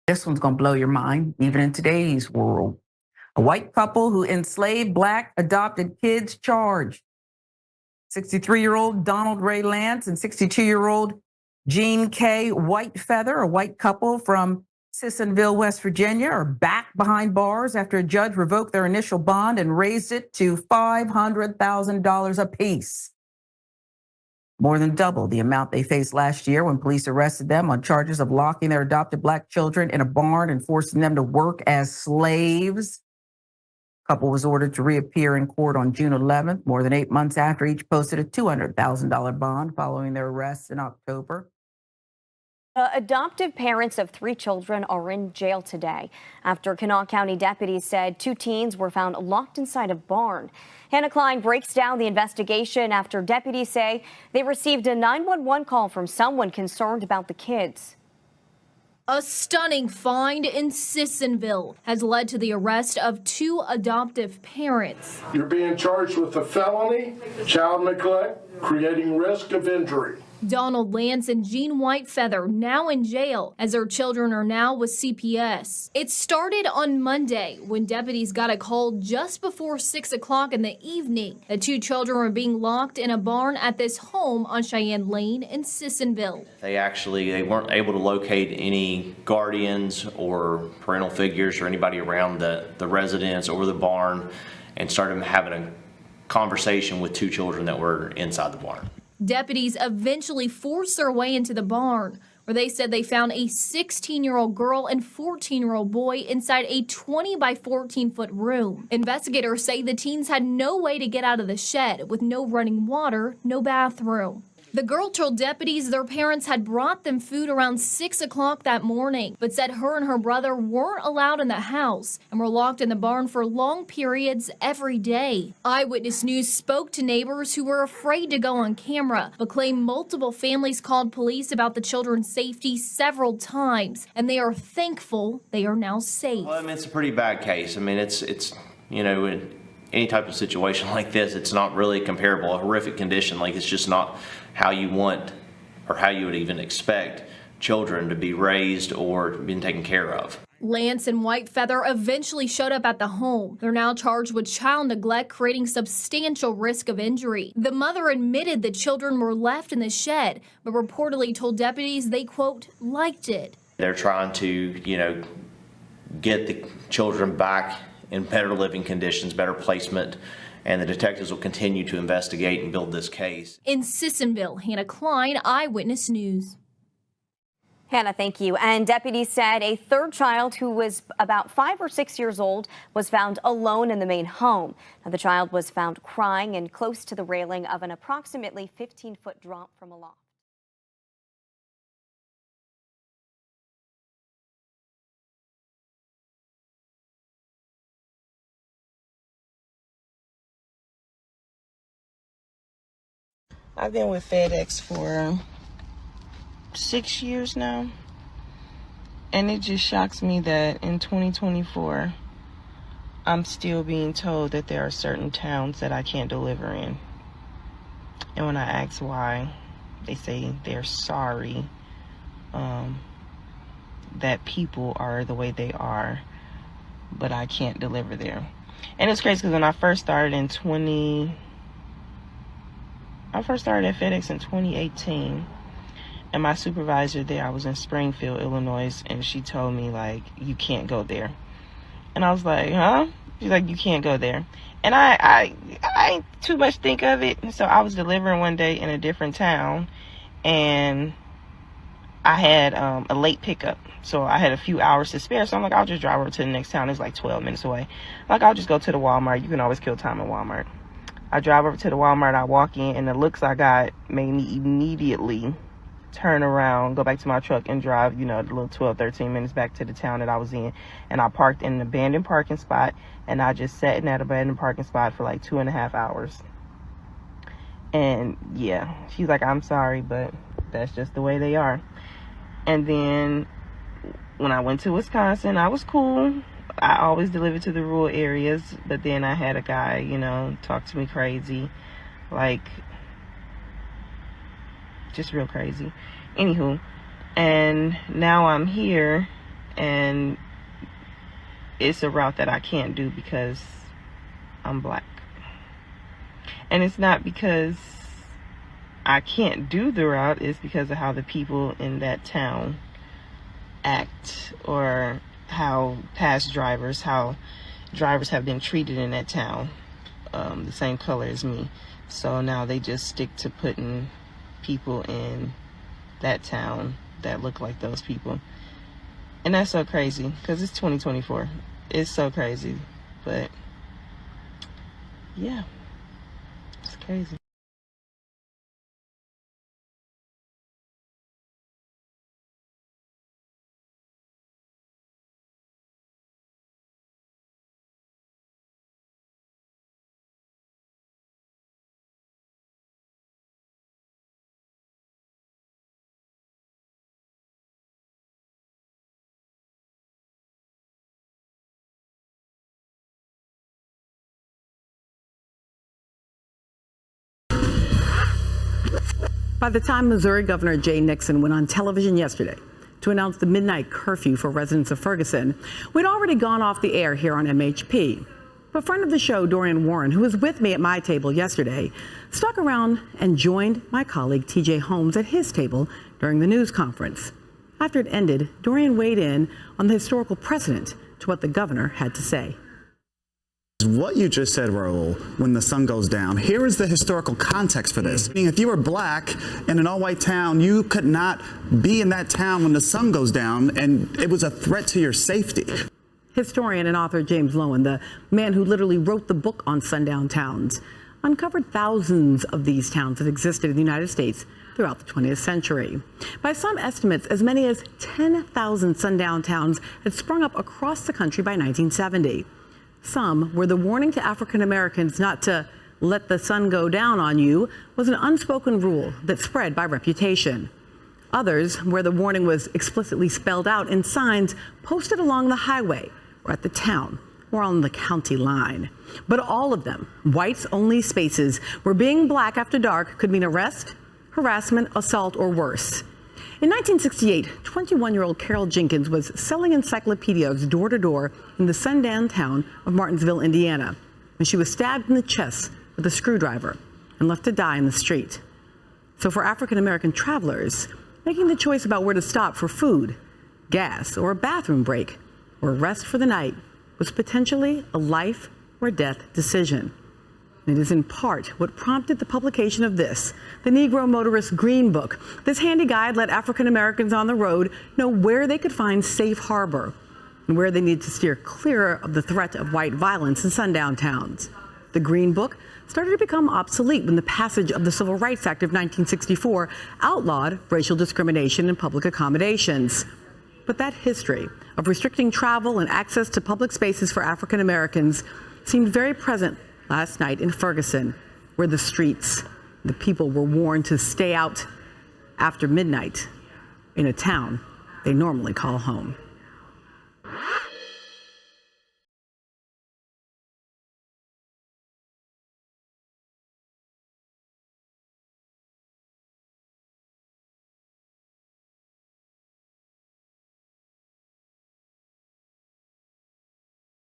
This one's going to blow your mind, even in today's world. A white couple who enslaved black adopted kids charged. 63-year-old Donald Ray Lance and 62-year-old Jean K. Whitefeather, a white couple from Sissonville, West Virginia, are back behind bars after a judge revoked their initial bond and raised it to $500,000 apiece. More than double the amount they faced last year when police arrested them on charges of locking their adopted black children in a barn and forcing them to work as slaves. The couple was ordered to reappear in court on June 11th, more than 8 months after each posted a $200,000 bond following their arrests in October. Adoptive parents of 3 children are in jail today after Kanawha County deputies said 2 teens were found locked inside a barn. Hannah Klein breaks down the investigation after deputies say they received a 911 call from someone concerned about the kids. A stunning find in Sissonville has led to the arrest of 2 adoptive parents. You're being charged with a felony, child neglect, creating risk of injury. Donald Lance and Jean Whitefeather now in jail as their children are now with CPS. It started on Monday when deputies got a call just before 6 o'clock in the evening. The 2 children were being locked in a barn at this home on Cheyenne Lane in Sissonville. They weren't able to locate any guardians or parental figures or anybody around the residence or the barn, and started having a conversation with 2 children that were inside the barn. Deputies eventually forced their way into the barn, where they said they found a 16-year-old girl and 14-year-old boy inside a 20 by 14-foot room. Investigators say the teens had no way to get out of the shed, with no running water, no bathroom. The girl told deputies their parents had brought them food around 6 o'clock that morning, but said her and her brother weren't allowed in the house and were locked in the barn for long periods every day. Eyewitness News spoke to neighbors who were afraid to go on camera, but claim multiple families called police about the children's safety several times, and they are thankful they are now safe. Well, I mean, it's a pretty bad case. I mean, it's you know, in any type of situation like this, it's not really comparable. A horrific condition, like, it's just not how you want or how you would even expect children to be raised or being taken care of. Lance and Whitefeather eventually showed up at the home. They're now charged with child neglect, creating substantial risk of injury. The mother admitted the children were left in the shed, but reportedly told deputies they, quote, liked it. They're trying to, you know, get the children back in better living conditions, better placement, and the detectives will continue to investigate and build this case. In Sissonville, Hannah Klein, Eyewitness News. Hannah, thank you. And deputies said a 3rd child who was about 5 or 6 years old was found alone in the main home. Now, the child was found crying and close to the railing of an approximately 15-foot drop from a loft. I've been with FedEx for 6 years now, and it just shocks me that in 2024, I'm still being told that there are certain towns that I can't deliver in. And when I ask why, they say they're sorry that people are the way they are, but I can't deliver there. And it's crazy because when I first started at FedEx in 2018, and my supervisor there, I was in Springfield, Illinois, and she told me, like, you can't go there. And I was like, huh? She's like, you can't go there. And I ain't too much think of it. So I was delivering one day in a different town, and I had a late pickup. So I had a few hours to spare. So I'm like, I'll just drive over to the next town. It's like 12 minutes away. Like, I'll just go to the Walmart. You can always kill time at Walmart. I drive over to the Walmart, I walk in, and the looks I got made me immediately turn around, go back to my truck, and drive, you know, the little 12, 13 minutes back to the town that I was in. And I parked in an abandoned parking spot, and I just sat in that abandoned parking spot for like 2.5 hours. And yeah, she's like, I'm sorry, but that's just the way they are. And then when I went to Wisconsin, I was cool. I always delivered to the rural areas, but then I had a guy, you know, talk to me crazy, like, just real crazy. Anywho, and now I'm here and it's a route that I can't do because I'm black. And it's not because I can't do the route, it's because of how the people in that town act, or how drivers have been treated in that town, the same color as me. So now they just stick to putting people in that town that look like those people. And that's so crazy, because it's 2024. It's so crazy. But yeah, it's crazy. By the time Missouri Governor Jay Nixon went on television yesterday to announce the midnight curfew for residents of Ferguson, we'd already gone off the air here on MHP. But friend of the show, Dorian Warren, who was with me at my table yesterday, stuck around and joined my colleague TJ Holmes at his table during the news conference. After it ended, Dorian weighed in on the historical precedent to what the governor had to say. What you just said, Raul, when the sun goes down, here is the historical context for this. If you were black in an all-white town, you could not be in that town when the sun goes down, and it was a threat to your safety. Historian and author James Lowen, the man who literally wrote the book on sundown towns, uncovered thousands of these towns that existed in the United States throughout the 20th century. By some estimates, as many as 10,000 sundown towns had sprung up across the country by 1970. Some where the warning to African Americans not to let the sun go down on you was an unspoken rule that spread by reputation. Others where the warning was explicitly spelled out in signs posted along the highway or at the town or on the county line. But all of them, whites-only spaces where being black after dark could mean arrest, harassment, assault, or worse. In 1968, 21-year-old Carol Jenkins was selling encyclopedias door to door in the sundown town of Martinsville, Indiana, when she was stabbed in the chest with a screwdriver and left to die in the street. So for African-American travelers, making the choice about where to stop for food, gas, or a bathroom break, or rest for the night was potentially a life or death decision. It is in part what prompted the publication of this, the Negro Motorist Green Book. This handy guide let African Americans on the road know where they could find safe harbor and where they need to steer clear of the threat of white violence in sundown towns. The Green Book started to become obsolete when the passage of the Civil Rights Act of 1964 outlawed racial discrimination in public accommodations. But that history of restricting travel and access to public spaces for African Americans seemed very present last night in Ferguson, where the people were warned to stay out after midnight in a town they normally call home.